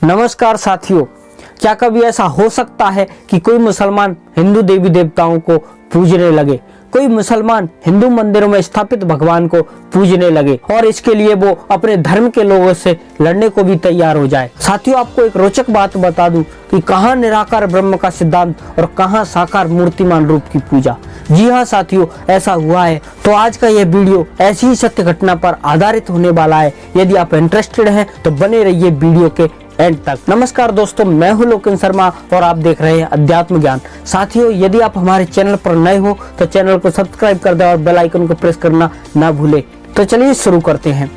नमस्कार साथियों, क्या कभी ऐसा हो सकता है कि कोई मुसलमान हिंदू देवी देवताओं को पूजने लगे, कोई मुसलमान हिंदू मंदिरों में स्थापित भगवान को पूजने लगे और इसके लिए वो अपने धर्म के लोगों से लड़ने को भी तैयार हो जाए। साथियों, आपको एक रोचक बात बता दूं कि कहां निराकार ब्रह्म का सिद्धांत और कहां साकार मूर्तिमान रूप की पूजा। जी हाँ साथियों, ऐसा हुआ है। तो आज का यह वीडियो ऐसी ही सत्य घटना पर आधारित होने वाला है। यदि आप इंटरेस्टेड हैं तो बने रहिए वीडियो के एंड तक। नमस्कार दोस्तों, मैं हूं लोकेन शर्मा और आप देख रहे हैं अध्यात्म ज्ञान। साथियों, यदि आप हमारे चैनल पर नए हो तो चैनल को सब्सक्राइब कर दें और बेल आइकन को प्रेस करना ना भूलें। तो चलिए शुरू करते हैं।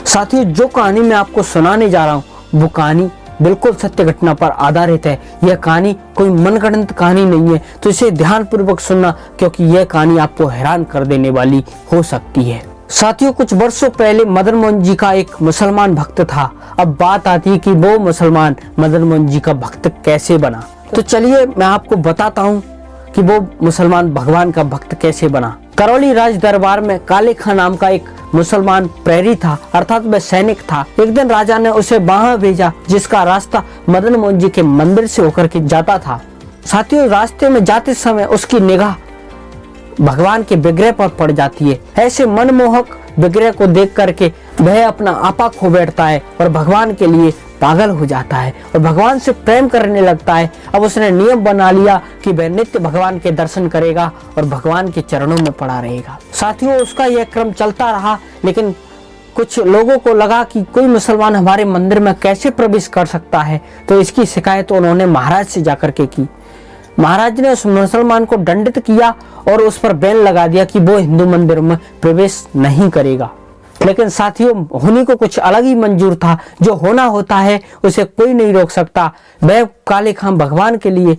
साथियों, जो कहानी मैं आपको सुनाने जा रहा हूँ वो कहानी बिल्कुल सत्य घटना पर आधारित है। यह कहानी कोई मनगढ़ंत कहानी नहीं है, तो इसे ध्यान पूर्वक सुनना क्योंकि यह कहानी आपको हैरान कर देने वाली हो सकती है। साथियों, कुछ वर्षों पहले मदन मोहन जी का एक मुसलमान भक्त था। अब बात आती है कि वो मुसलमान मदन मोहन जी का भक्त कैसे बना। तो चलिए मैं आपको बताता हूँ कि वो मुसलमान भगवान का भक्त कैसे बना। करौली राज दरबार में काले खां नाम का एक मुसलमान प्रहरी था, अर्थात वह सैनिक था। एक दिन राजा ने उसे वहां भेजा जिसका रास्ता मदन मोहन जी के मंदिर से होकर के जाता था। साथियों, रास्ते में जाते समय उसकी निगाह भगवान के विग्रह पर पड़ जाती है। ऐसे मनमोहक विग्रह को देख करके वह अपना आपा खो बैठता है और भगवान के लिए पागल हो जाता है और भगवान से प्रेम करने लगता है। अब उसने नियम बना लिया कि वह नित्य भगवान के दर्शन करेगा और भगवान के चरणों में पड़ा रहेगा। साथियों, उसका यह क्रम चलता रहा, लेकिन कुछ लोगों को लगा कि कोई मुसलमान हमारे मंदिर में कैसे प्रवेश कर सकता है, तो इसकी शिकायत उन्होंने महाराज से जाकर के की। महाराज ने उस मुसलमान को दंडित किया और उस पर बैन लगा दिया कि वो हिंदू मंदिर में प्रवेश नहीं करेगा। लेकिन साथियों, होने को कुछ अलग ही मंजूर था। जो होना होता है उसे कोई नहीं रोक सकता। वह काले खां भगवान के लिए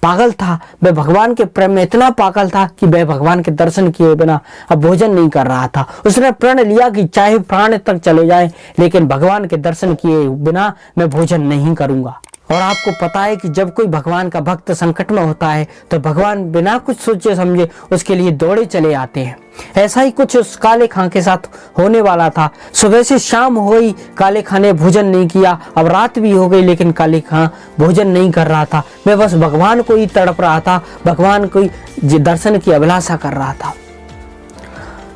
पागल था। वह भगवान के प्रेम में इतना पागल था कि वह भगवान के दर्शन किए बिना अब भोजन नहीं कर रहा था। उसने प्रण लिया कि चाहे प्राण तक चले जाएं, लेकिन भगवान के दर्शन किए बिना मैं भोजन नहीं करूंगा। और आपको पता है कि जब कोई भगवान का भक्त संकट में होता है तो भगवान बिना कुछ सोचे समझे उसके लिए दौड़े चले आते हैं। ऐसा ही कुछ उस काले खां के साथ होने वाला था। सुबह से शाम हो गई, काले खां ने भोजन नहीं किया। अब रात भी हो गई, लेकिन काले खां भोजन नहीं कर रहा था। वह बस भगवान को ही तड़प रहा था, भगवान को दर्शन की अभिलाषा कर रहा था।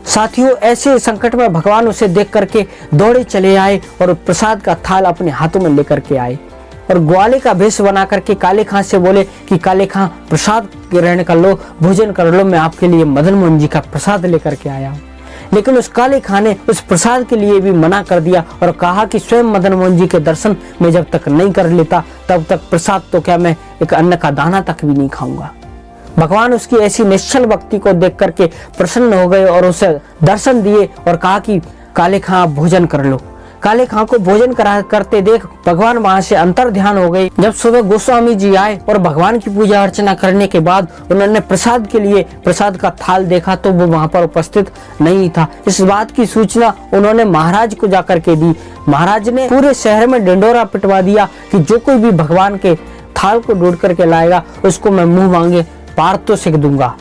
साथियों, ऐसे संकट में भगवान उसे देख करके दौड़े चले आए और प्रसाद का थाल अपने हाथों में लेकर के आए और ग्वाले का भेष बना करके काले खां से बोले कि काले खां, प्रसाद ग्रहण कर लो, भोजन कर लो, मैं आपके लिए मदन मोहन जी का प्रसाद लेकर के आया हूँ। लेकिन उस काले खां ने उस प्रसाद के लिए भी मना कर दिया और कहा कि स्वयं मदन मोहन जी के दर्शन मैं जब तक नहीं कर लेता तब तक प्रसाद तो क्या, मैं एक अन्न का दाना तक भी नहीं खाऊंगा। भगवान उसकी ऐसी निश्चल भक्ति को देख करके प्रसन्न हो गए और उसे दर्शन दिए और कहा कि काले खां, आप भोजन कर लो। काले खां को भोजन करते देख भगवान वहां से अंतर ध्यान हो गए। जब सुबह गोस्वामी जी आए और भगवान की पूजा अर्चना करने के बाद उन्होंने प्रसाद के लिए प्रसाद का थाल देखा तो वो वहां पर उपस्थित नहीं था। इस बात की सूचना उन्होंने महाराज को जाकर के दी। महाराज ने पूरे शहर में ढिंढोरा पिटवा दिया कि जो कोई भी भगवान के थाल को ढूंढ करके लाएगा उसको मैं मुंह मांगे पारितोषिक दूंगा।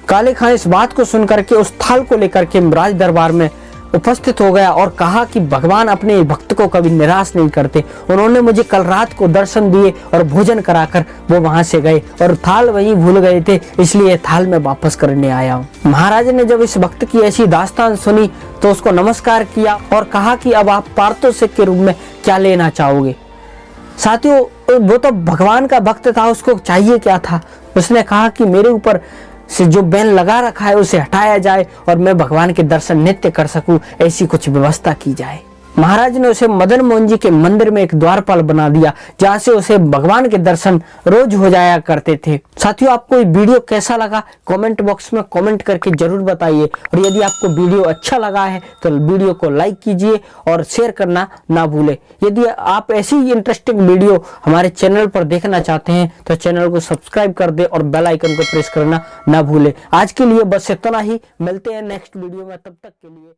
काले खां इस बात को सुनकर के उस थाल को लेकर के राज दरबार में उपस्थित हो गया और कहा कि भगवान अपने भक्त को कभी निराश नहीं करते। उन्होंने मुझे कल रात को दर्शन दिए और भोजन कराकर वो वहां से गए और थाल वहीं भूल गए थे, इसलिए थाल में वापस करने आया हूँ। महाराज ने जब इस भक्त की ऐसी दास्तान सुनी तो उसको नमस्कार किया और कहा कि अब आप पारितोषिक के रूप में क्या लेना चाहोगे। साथियों, वो तो भगवान का भक्त था, उसको चाहिए क्या था। उसने कहा कि मेरे ऊपर से जो बैन लगा रखा है उसे हटाया जाए और मैं भगवान के दर्शन नित्य कर सकूं, ऐसी कुछ व्यवस्था की जाए। महाराज ने उसे मदन मोहन जी के मंदिर में एक द्वारपाल बना दिया जहां से उसे भगवान के दर्शन रोज हो जाया करते थे। साथियों, आपको ये वीडियो कैसा लगा कमेंट बॉक्स में कमेंट करके जरूर बताइए और यदि आपको वीडियो अच्छा लगा है तो वीडियो को लाइक कीजिए और शेयर करना ना भूलें। यदि आप ऐसी इंटरेस्टिंग वीडियो हमारे चैनल पर देखना चाहते हैं तो चैनल को सब्सक्राइब कर दे और बेल आइकन को प्रेस करना ना भूलें। आज के लिए बस इतना ही, मिलते हैं नेक्स्ट वीडियो में, तब तक के लिए।